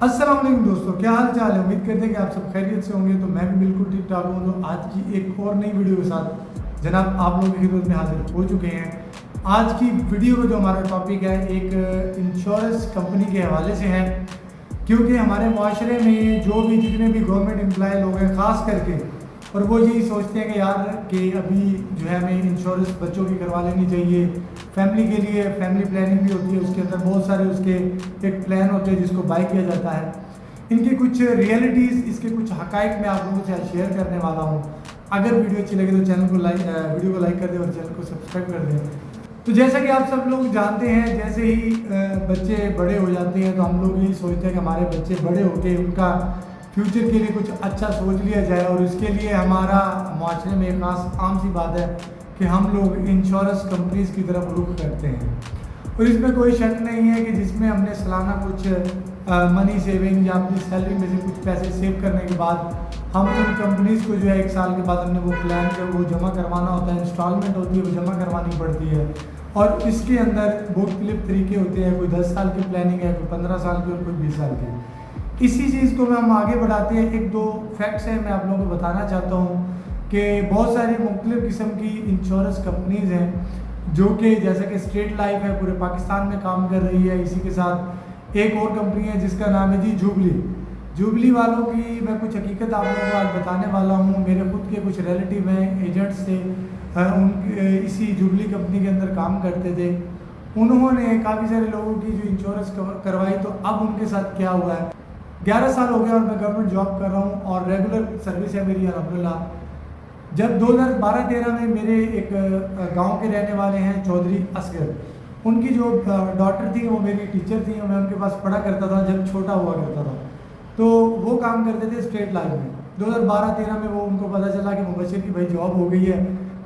अस्सलाम वालेकुम दोस्तों, क्या हाल चाल है। उम्मीद करते हैं कि आप सब खैरियत से होंगे। तो मैं भी बिल्कुल ठीक ठाक हूँ। तो आज की एक और नई वीडियो के साथ जनाब आप लोगों की खिदमत में हाजिर हो चुके हैं। आज की वीडियो में जो हमारा टॉपिक है एक इंश्योरेंस कंपनी के हवाले से है, क्योंकि हमारे माशरे में जो भी जितने भी गवर्नमेंट एम्प्लॉय लोग हैं ख़ास करके, और वो यही सोचते हैं कि यार कि अभी जो है हमें इंश्योरेंस बच्चों की करवा लेनी चाहिए। फैमिली के लिए फैमिली प्लानिंग भी होती है, उसके अंदर बहुत सारे उसके एक प्लान होते हैं जिसको बाय किया जाता है। इनकी कुछ रियलिटीज़, इसके कुछ हक़ाइक़ मैं आप लोगों से शेयर करने वाला हूँ। अगर वीडियो अच्छी लगे तो चैनल को वीडियो को लाइक कर दें और चैनल को सब्सक्राइब कर दें। तो जैसा कि आप सब लोग जानते हैं, जैसे ही बच्चे बड़े हो जाते हैं तो हम लोग यही सोचते हैं कि हमारे बच्चे बड़े होकर उनका फ्यूचर के लिए कुछ अच्छा सोच लिया जाए, और इसके लिए हमारा माशरे में एक खास आम सी बात है कि हम लोग इंश्योरेंस कंपनीज़ की तरफ रुख करते हैं। और इसमें कोई शक नहीं है कि जिसमें हमने सालाना कुछ मनी सेविंग या अपनी सैलरी में से कुछ पैसे सेव करने के बाद हम उन कंपनीज़ को जो है 1 साल के बाद हमने वो प्लान जो वो जमा करवाना होता है, इंस्टॉलमेंट होती है वो जमा करवानी पड़ती है। और इसके अंदर मुख्तलिफ तरीके होते हैं, कोई 10 साल की प्लानिंग है, कोई 15 साल की और कोई 20 साल की। इसी चीज़ को हम आगे बढ़ाते हैं। 1-2 फैक्ट्स हैं मैं आप लोगों को बताना चाहता हूँ कि बहुत सारी मुख्तलिफ किस्म की इंश्योरेंस कंपनीज़ हैं जो कि जैसे कि स्टेट लाइफ है, पूरे पाकिस्तान में काम कर रही है। इसी के साथ एक और कंपनी है जिसका नाम है जी जुबली वालों की मैं कुछ हकीकत आप लोगों को आज बताने वाला हूँ। मेरे खुद के कुछ रिलेटिव हैं, एजेंट्स थे, इसी जुबली कंपनी के अंदर काम करते थे। उन्होंने काफ़ी सारे लोगों की जो इंश्योरेंस करवाई, तो अब उनके साथ क्या हुआ है। 11 साल हो गया और मैं गवर्नमेंट जॉब कर रहा हूँ और रेगुलर सर्विस है मेरी अल्हम्दुलिल्लाह। जब 2012-13 में मेरे एक गांव के रहने वाले हैं चौधरी असगर, उनकी जो डॉटर थी वो मेरी टीचर थी और मैं उनके पास पढ़ा करता था जब छोटा हुआ करता था। तो वो काम करते थे स्टेट लाइफ में। 2012-13 में वो उनको पता चला कि मुबशिर की भाई जॉब हो गई है,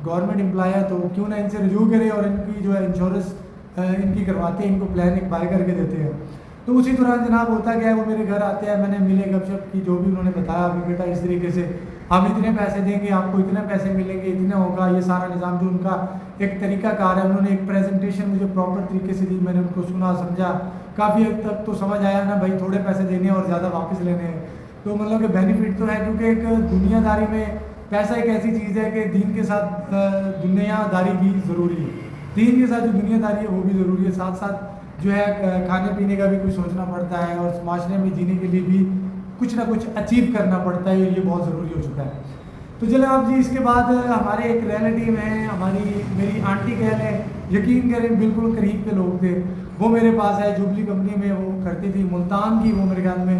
गवर्नमेंट एम्प्लॉय है, तो क्यों ना इनसे रजू करें और इनकी जो है इंश्योरेंस इनकी करवाते हैं, इनको प्लान एक बाय करके देते हैं। तो उसी दौरान जनाब होता क्या है, वो मेरे घर आते हैं, मैंने मिले गपशप की, जो भी उन्होंने बताया कि बेटा इस तरीके से हम इतने पैसे देंगे, आपको इतने पैसे मिलेंगे, इतना होगा, ये सारा निज़ाम जो उनका एक तरीका कार है। उन्होंने एक प्रेजेंटेशन मुझे प्रॉपर तरीके से दी, मैंने उनको सुना समझा, काफ़ी हद तक तो समझ आया ना भाई, थोड़े पैसे देने और ज़्यादा वापस लेने हैं, तो मतलब कि बेनिफिट तो है। क्योंकि एक दुनियादारी में पैसा एक ऐसी चीज़ है कि दीन के साथ दुनियादारी भी ज़रूरी है, दीन के साथ जो दुनियादारी है वो भी ज़रूरी है। साथ साथ जो है खाने पीने का भी कुछ सोचना पड़ता है और माशरे में जीने के लिए भी कुछ ना कुछ अचीव करना पड़ता है, ये बहुत ज़रूरी हो चुका है। तो जनाब जी इसके बाद हमारे एक रिलेटिव हैं, मेरी आंटी कह लें, यकीन करें बिल्कुल करीब के लोग थे, वो मेरे पास है। जुबली कंपनी में वो करती थी, मुल्तान की, वो मेरे ख्याल में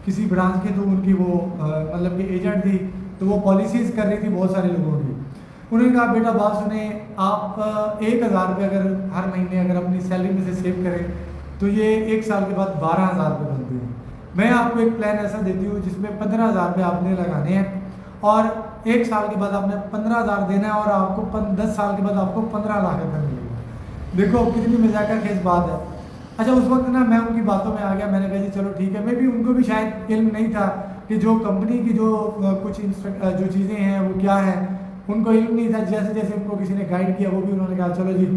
किसी ब्रांच के, तो उनकी वो मतलब कि एजेंट थी, तो वो पॉलिसीज़ कर रही थी बहुत सारे लोगों की। उन्होंने कहा बेटा बात सुने, आप 1000 रुपये अगर हर महीने अगर अपनी सैलरी में से सेव करें तो ये 1 साल के बाद 12,000 रुपये बनते हैं। मैं आपको एक प्लान ऐसा देती हूँ जिसमें 15,000 रुपये आपने लगाने हैं और 1 साल के बाद आपने 15,000 देना है और आपको 10 साल के बाद आपको 15 लाख रुपये मिलेगा। देखो कितनी मजाक खेज बात है। अच्छा उस वक्त ना मैं उनकी बातों में आ गया, मैंने कहा जी चलो ठीक है। मैं भी उनको भी शायद इल्म नहीं था कि जो कंपनी की जो कुछ जो चीज़ें हैं वो क्या है, उनको इल्म नहीं था। जैसे जैसे उनको किसी ने गाइड किया, वो भी उन्होंने कहा चलो जी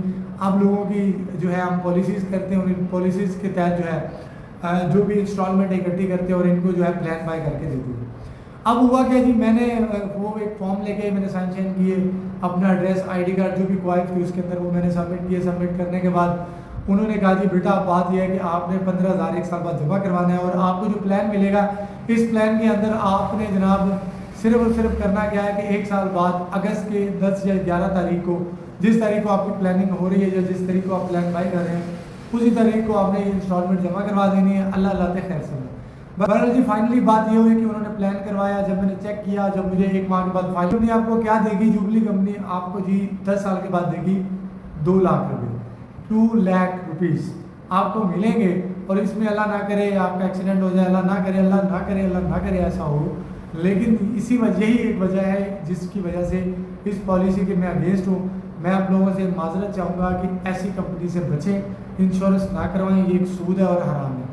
आप लोगों की जो है हम पॉलिसीज़ करते हैं और इन पॉलिसीज़ के तहत जो है जो भी इंस्टॉलमेंट इकट्ठी करते हैं और इनको जो है प्लान बाय करके देते हैं। अब हुआ क्या जी, मैंने वो एक फॉर्म लेके मैंने साइन किए, अपना एड्रेस, ID कार्ड जो भी क्वाइट थी उसके अंदर वो मैंने सबमिट किए। सबमिट करने के बाद उन्होंने कहा जी बेटा बात यह है कि आपने 15,000 1 साल बाद जमा करवाना है और आपको जो प्लान मिलेगा इस प्लान के अंदर आपने जनाब सिर्फ और सिर्फ करना क्या है कि 1 साल बाद अगस्त के 10 या 11 तारीख को, जिस तारीख को आपकी प्लानिंग हो रही है या जिस तारीख को आप प्लान बाय कर रहे हैं, उसी तारीख को आपने ये इंस्टॉलमेंट जमा करवा देनी है। अल्लाह लाते खैर से। बहरहाल जी फाइनली बात ये हुई कि उन्होंने प्लान करवाया। जब मैंने चेक किया, जब मुझे 1 माह के बाद फाइनली आपको क्या देगी जुबली कंपनी, आपको जी 10 साल के बाद देगी 2 लाख रुपये, 2 लाख रुपीज़ आपको मिलेंगे। और इसमें अल्लाह ना करे आपका एक्सीडेंट हो जाए, अल्लाह ना करे, अल्लाह ना करे, अल्लाह ना करे ऐसा हो, लेकिन इसी वजह ही एक वजह है जिसकी वजह से इस पॉलिसी के मैं अगेंस्ट हूँ। मैं आप लोगों से माजरत चाहूँगा कि ऐसी कंपनी से बचें, इंश्योरेंस ना करवाएं, ये एक सूद है और हराम है।